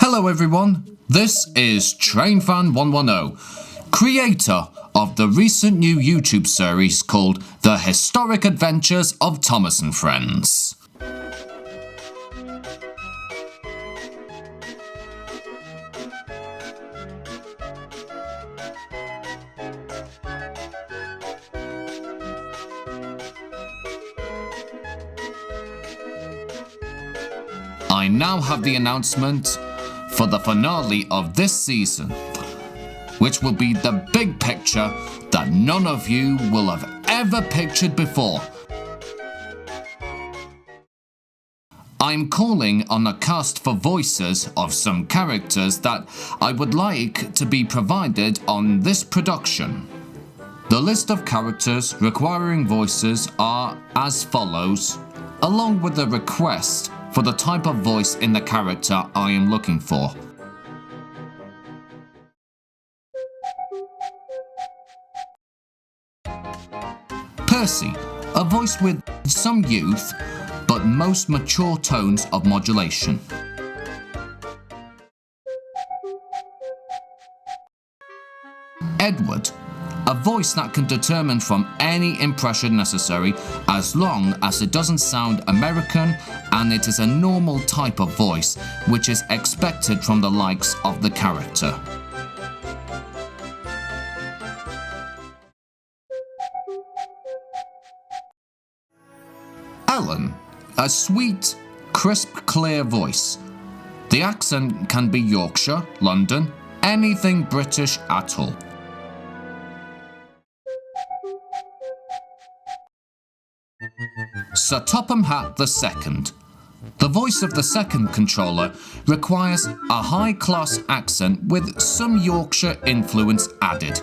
Hello everyone, this is TrainFan110, creator of the recent new YouTube series called The Historic Adventures of Thomas and Friends. I now have the announcement for the finale of this season, which will be the big picture that none of you will have ever pictured before. I'm calling on a cast for voices of some characters that I would like to be provided on this production. The list of characters requiring voices are as follows, along with the request for the type of voice in the character I am looking for. Percy, a voice with some youth, but most mature tones of modulation. Edward, a voice that can determine from any impression necessary as long as it doesn't sound American and it is a normal type of voice which is expected from the likes of the character. Alan, a sweet, crisp, clear voice. The accent can be Yorkshire, London, anything British at all. Sir Topham Hatt II. The voice of the second controller requires a high-class accent with some Yorkshire influence added.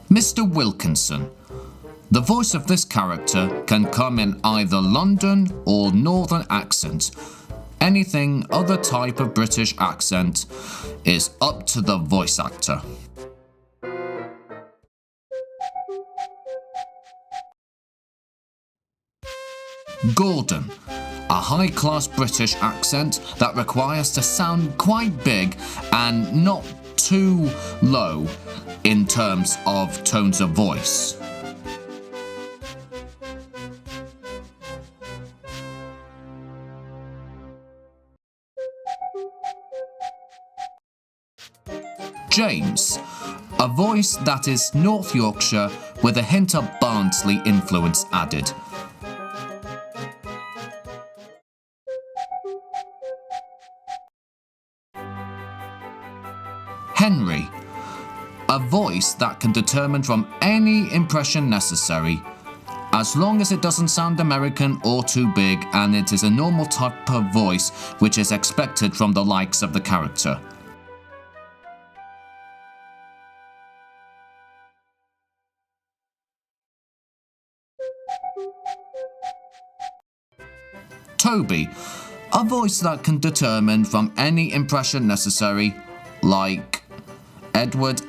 Mr. Wilkinson. The voice of this character can come in either London or Northern accent. Anything other type of British accent is up to the voice actor. Gordon, a high-class British accent that requires to sound quite big and not too low in terms of tones of voice. James, a voice that is North Yorkshire with a hint of Barnsley influence added. Henry, a voice that can determine from any impression necessary, as long as it doesn't sound American or too big and it is a normal type of voice which is expected from the likes of the character. Toby, a voice that can determine from any impression necessary, like Edward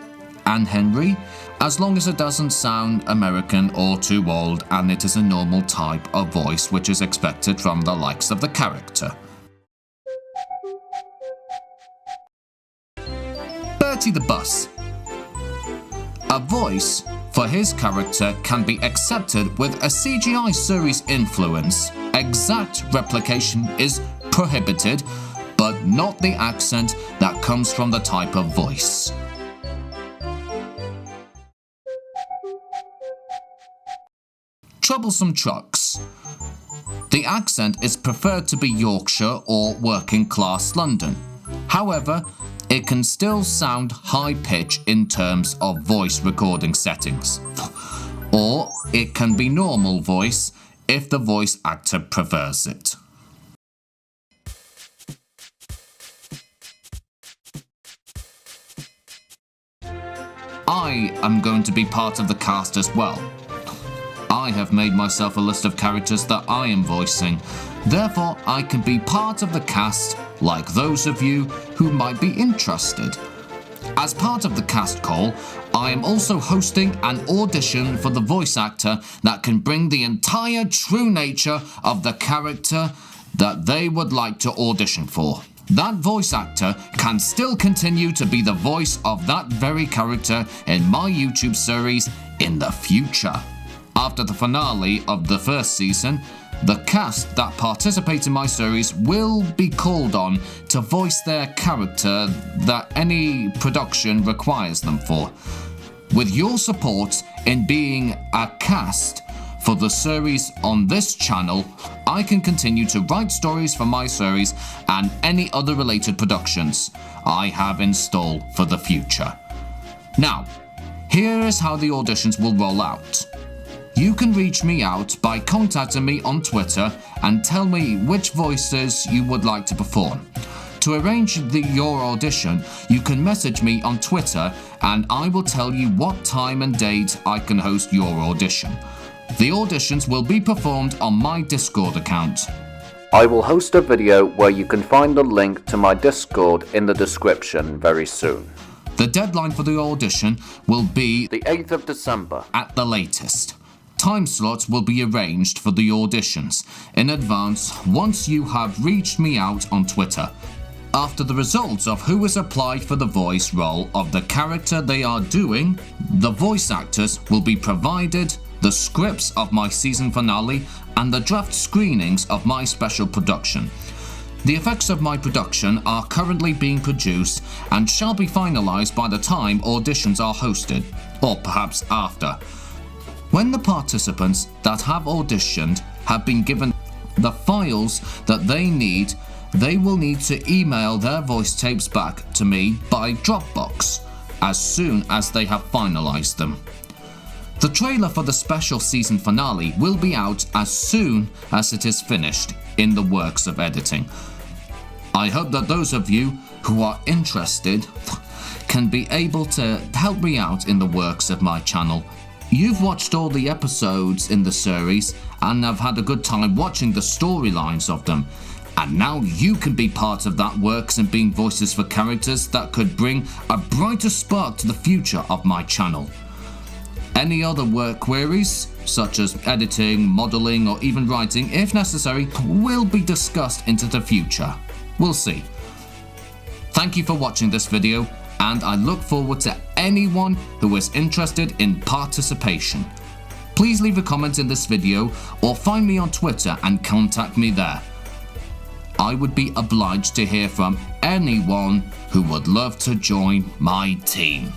and Henry, as long as it doesn't sound American or too old and it is a normal type of voice which is expected from the likes of the character. Bertie the Bus. A voice for his character can be accepted with a CGI series influence. Exact replication is prohibited, but not the accent that comes from the type of voice. Troublesome Trucks. The accent is preferred to be Yorkshire or working class London. However, it can still sound high pitch in terms of voice recording settings. Or it can be normal voice if the voice actor prefers it. I am going to be part of the cast as well. I have made myself a list of characters that I am voicing, therefore I can be part of the cast like those of you who might be interested. As part of the cast call, I am also hosting an audition for the voice actor that can bring the entire true nature of the character that they would like to audition for. That voice actor can still continue to be the voice of that very character in my YouTube series in the future. After the finale of the first season, the cast that participate in my series will be called on to voice their character that any production requires them for. With your support in being a cast for the series on this channel, I can continue to write stories for my series and any other related productions I have in store for the future. Now, here is how the auditions will roll out. You can reach me out by contacting me on Twitter and tell me which voices you would like to perform. To arrange your audition, you can message me on Twitter and I will tell you what time and date I can host your audition. The auditions will be performed on my Discord account. I will host a video where you can find the link to my Discord in the description very soon. The deadline for the audition will be The 8th of December. at the latest. Time slots will be arranged for the auditions in advance once you have reached me out on Twitter. After the results of who has applied for the voice role of the character they are doing, the voice actors will be provided the scripts of my season finale and the draft screenings of my special production. The effects of my production are currently being produced and shall be finalized by the time auditions are hosted, or perhaps after. When the participants that have auditioned have been given the files that they need, they will need to email their voice tapes back to me by Dropbox as soon as they have finalized them. The trailer for the special season finale will be out as soon as it is finished in the works of editing. I hope that those of you who are interested can be able to help me out in the works of my channel. You've watched all the episodes in the series and have had a good time watching the storylines of them. And now you can be part of that works and being voices for characters that could bring a brighter spark to the future of my channel. Any other work queries, such as editing, modeling, or even writing, if necessary, will be discussed into the future. We'll see. Thank you for watching this video, and I look forward to anyone who is interested in participation. Please leave a comment in this video or find me on Twitter and contact me there. I would be obliged to hear from anyone who would love to join my team.